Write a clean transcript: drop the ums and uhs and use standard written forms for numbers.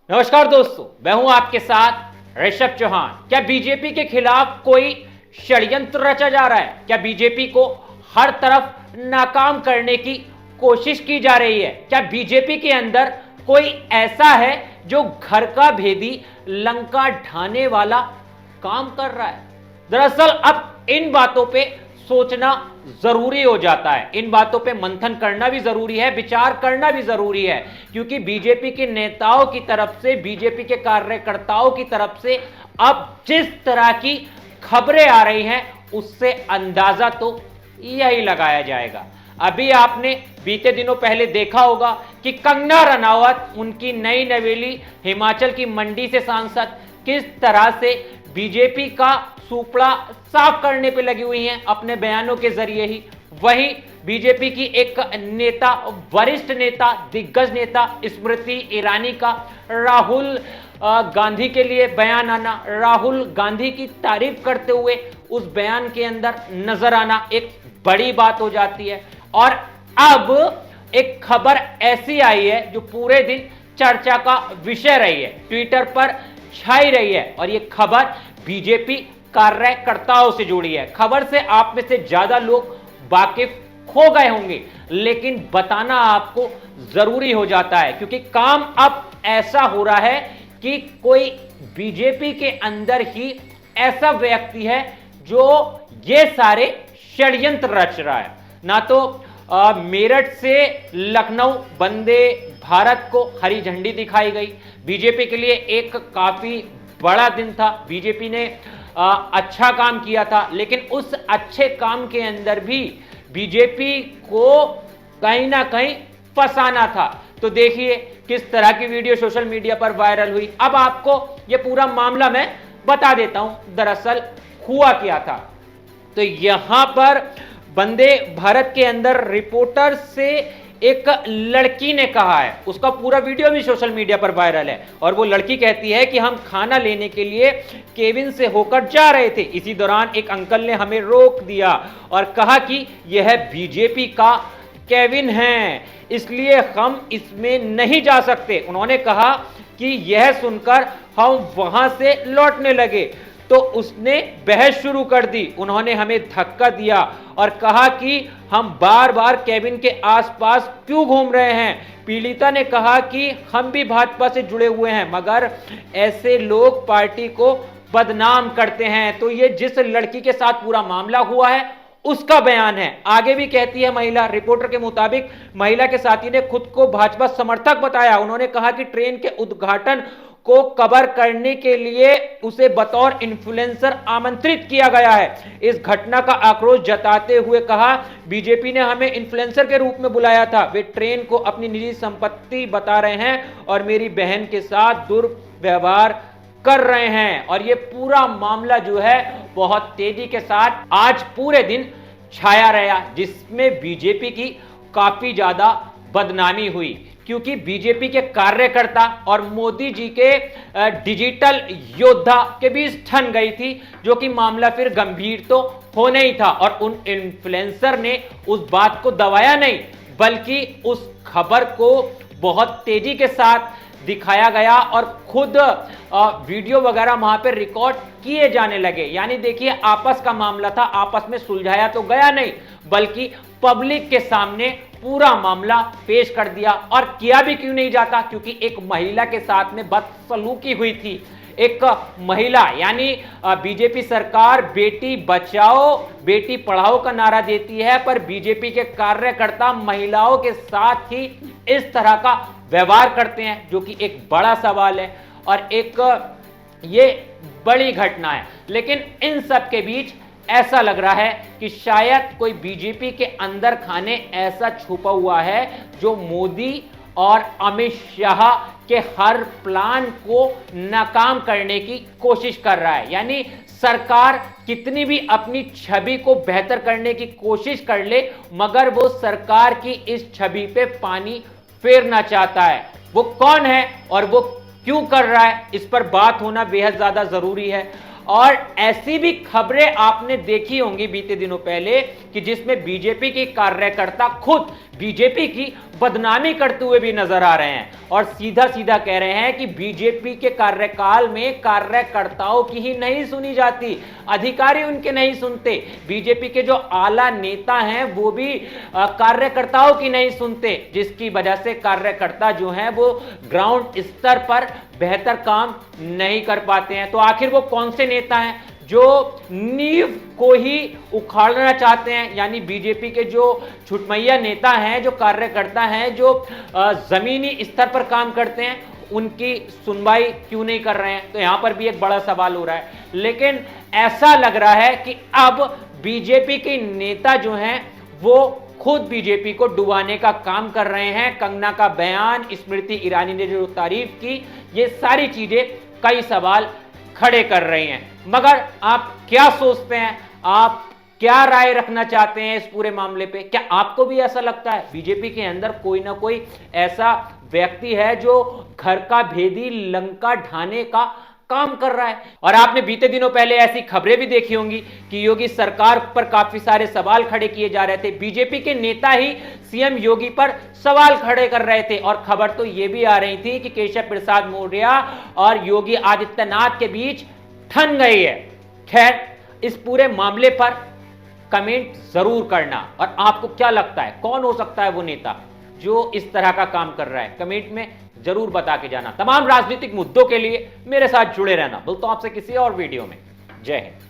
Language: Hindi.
नमस्कार दोस्तों, मैं हूं आपके साथ ऋषभ चौहान। क्या बीजेपी के खिलाफ कोई षड्यंत्र रचा जा रहा है? क्या बीजेपी को हर तरफ नाकाम करने की कोशिश की जा रही है? क्या बीजेपी के अंदर कोई ऐसा है जो घर का भेदी लंका ढाने वाला काम कर रहा है? दरअसल अब इन बातों पे सोचना जरूरी हो जाता है, इन बातों पे मंथन करना भी जरूरी है, विचार करना भी जरूरी है, क्योंकि बीजेपी के नेताओं की तरफ से, बीजेपी के कार्यकर्ताओं की तरफ से अब जिस तरह की खबरें आ रही हैं उससे अंदाजा तो यही लगाया जाएगा। अभी आपने बीते दिनों पहले देखा होगा कि कंगना रनावत, उनकी नई नवेली हिमाचल की मंडी से सांसद, किस तरह से बीजेपी का सुपड़ा साफ करने पे लगी हुई हैं अपने बयानों के जरिए ही। वहीं बीजेपी की एक नेता, वरिष्ठ नेता, दिग्गज नेता स्मृति ईरानी का राहुल गांधी के लिए बयान आना, राहुल गांधी की तारीफ करते हुए उस बयान के अंदर नजर आना एक बड़ी बात हो जाती है। और अब एक खबर ऐसी आई है जो पूरे दिन चर्चा का विषय रही है, ट्विटर पर छाई रही है, और यह खबर बीजेपी कार्यकर्ताओं से जुड़ी है। खबर से आप में से ज्यादा लोग वाकिफ हो गए होंगे, लेकिन बताना आपको जरूरी हो जाता है, क्योंकि काम अब ऐसा हो रहा है कि कोई बीजेपी के अंदर ही ऐसा व्यक्ति है जो ये सारे षड्यंत्र रच रहा है। ना तो मेरठ से लखनऊ वंदे भारत को हरी झंडी दिखाई गई, बीजेपी के लिए एक काफी बड़ा दिन था, बीजेपी ने अच्छा काम किया था, लेकिन उस अच्छे काम के अंदर भी बीजेपी को कहीं ना कहीं फंसाना था। तो देखिए किस तरह की वीडियो सोशल मीडिया पर वायरल हुई। अब आपको यह पूरा मामला मैं बता देता हूं, दरअसल हुआ क्या था। तो यहां पर वंदे भारत के अंदर रिपोर्टर से एक लड़की ने कहा है, उसका पूरा वीडियो भी सोशल मीडिया पर वायरल है, और वो लड़की कहती है कि हम खाना लेने के लिए केबिन से होकर जा रहे थे, इसी दौरान एक अंकल ने हमें रोक दिया और कहा कि यह बीजेपी का केबिन है, इसलिए हम इसमें नहीं जा सकते। उन्होंने कहा कि यह सुनकर हम वहां से लौटने लगे तो उसने बहस शुरू कर दी, उन्होंने हमें धक्का दिया और कहा कि हम बार बार केबिन के आसपास क्यों घूम रहे हैं। पीड़िता ने कहा कि हम भी भाजपा से जुड़े हुए हैं, मगर ऐसे लोग पार्टी को बदनाम करते हैं। तो ये जिस लड़की के साथ पूरा मामला हुआ है उसका बयान है। आगे भी कहती है महिला, रिपोर्टर के मुताबिक महिला के साथी ने खुद को भाजपा समर्थक बताया। उन्होंने कहा कि ट्रेन के उद्घाटन को कवर करने के लिए उसे बतौर इन्फ्लुएंसर आमंत्रित किया गया है। इस घटना का आक्रोश जताते हुए कहा, बीजेपी ने हमें इन्फ्लुएंसर के रूप में बुलाया था, वे ट्रेन को अपनी निजी संपत्ति बता रहे हैं और मेरी बहन के साथ दुर्व्यवहार कर रहे हैं। और ये पूरा मामला जो है बहुत तेजी के साथ आज पूरे दिन छाया रहा, जिसमें बीजेपी की काफी ज्यादा बदनामी हुई, क्योंकि बीजेपी के कार्यकर्ता और मोदी जी के डिजिटल योद्धा के बीच ठन गई थी, जो कि मामला फिर गंभीर तो होना ही था। और उन इन्फ्लुएंसर ने उस बात को दबाया नहीं, बल्कि उस खबर को बहुत तेजी के साथ दिखाया गया और खुद वीडियो वगैरह वहां पर रिकॉर्ड किए जाने लगे। यानी देखिए आपस का मामला था, आपस में सुलझाया तो गया नहीं, बल्कि पब्लिक के सामने पूरा मामला पेश कर दिया। और किया भी क्यों नहीं जाता, क्योंकि एक महिला के साथ में बदसलूकी हुई थी। एक महिला, यानी बीजेपी सरकार बेटी बचाओ बेटी पढ़ाओ का नारा देती है, पर बीजेपी के कार्यकर्ता महिलाओं के साथ ही इस तरह का व्यवहार करते हैं, जो कि एक बड़ा सवाल है और एक ये बड़ी घटना है। लेकिन इन सब के बीच ऐसा लग रहा है कि शायद कोई बीजेपी के अंदर खाने ऐसा छुपा हुआ है जो मोदी और अमित शाह के हर प्लान को नाकाम करने की कोशिश कर रहा है। यानी सरकार कितनी भी अपनी छवि को बेहतर करने की कोशिश कर ले, मगर वो सरकार की इस छवि पे पानी फेरना चाहता है। वो कौन है और वो क्यों कर रहा है, इस पर बात होना बेहद ज्यादा जरूरी है। और ऐसी भी खबरें आपने देखी होंगी बीते दिनों पहले कि जिसमें बीजेपी के कार्यकर्ता खुद बीजेपी की बदनामी करते हुए भी नजर आ रहे हैं और सीधा सीधा कह रहे हैं कि बीजेपी के कार्यकाल में कार्यकर्ताओं की ही नहीं सुनी जाती, अधिकारी उनके नहीं सुनते, बीजेपी के जो आला नेता हैं वो भी कार्यकर्ताओं की नहीं सुनते, जिसकी वजह से कार्यकर्ता जो हैं वो ग्राउंड स्तर पर बेहतर काम नहीं कर पाते हैं। तो आखिर वो कौन से नेता हैं जो नींव को ही उखाड़ना चाहते हैं? यानी बीजेपी के जो छुटमैया नेता हैं, जो कार्यकर्ता हैं, जो जमीनी स्तर पर काम करते हैं, उनकी सुनवाई क्यों नहीं कर रहे हैं? तो यहां पर भी एक बड़ा सवाल हो रहा है। लेकिन ऐसा लग रहा है कि अब बीजेपी के नेता जो हैं वो खुद बीजेपी को डुबाने का काम कर रहे हैं। कंगना का बयान, स्मृति ईरानी ने जो तारीफ की, ये सारी चीजें कई सवाल खड़े कर रही हैं। मगर आप क्या सोचते हैं? आप क्या राय रखना चाहते हैं इस पूरे मामले पे? क्या आपको भी ऐसा लगता है बीजेपी के अंदर कोई ना कोई ऐसा व्यक्ति है जो घर का भेदी लंका ढाने का काम कर रहा है? और आपने बीते दिनों पहले ऐसी खबरें भी देखी होंगी कि योगी सरकार पर काफी सारे सवाल खड़े किए जा रहे थे, बीजेपी के नेता ही सीएम योगी पर सवाल खड़े कर रहे थे। और खबर तो यह भी आ रही थी कि केशव प्रसाद मौर्य और योगी आदित्यनाथ के बीच ठन गई है। खैर, इस पूरे मामले पर कमेंट जरूर करना। और आपको क्या लगता है कौन हो सकता है वो नेता जो इस तरह का काम कर रहा है? कमेंट में जरूर बता के जाना। तमाम राजनीतिक मुद्दों के लिए मेरे साथ जुड़े रहना। बोलता हूं आपसे किसी और वीडियो में। जय हिंद।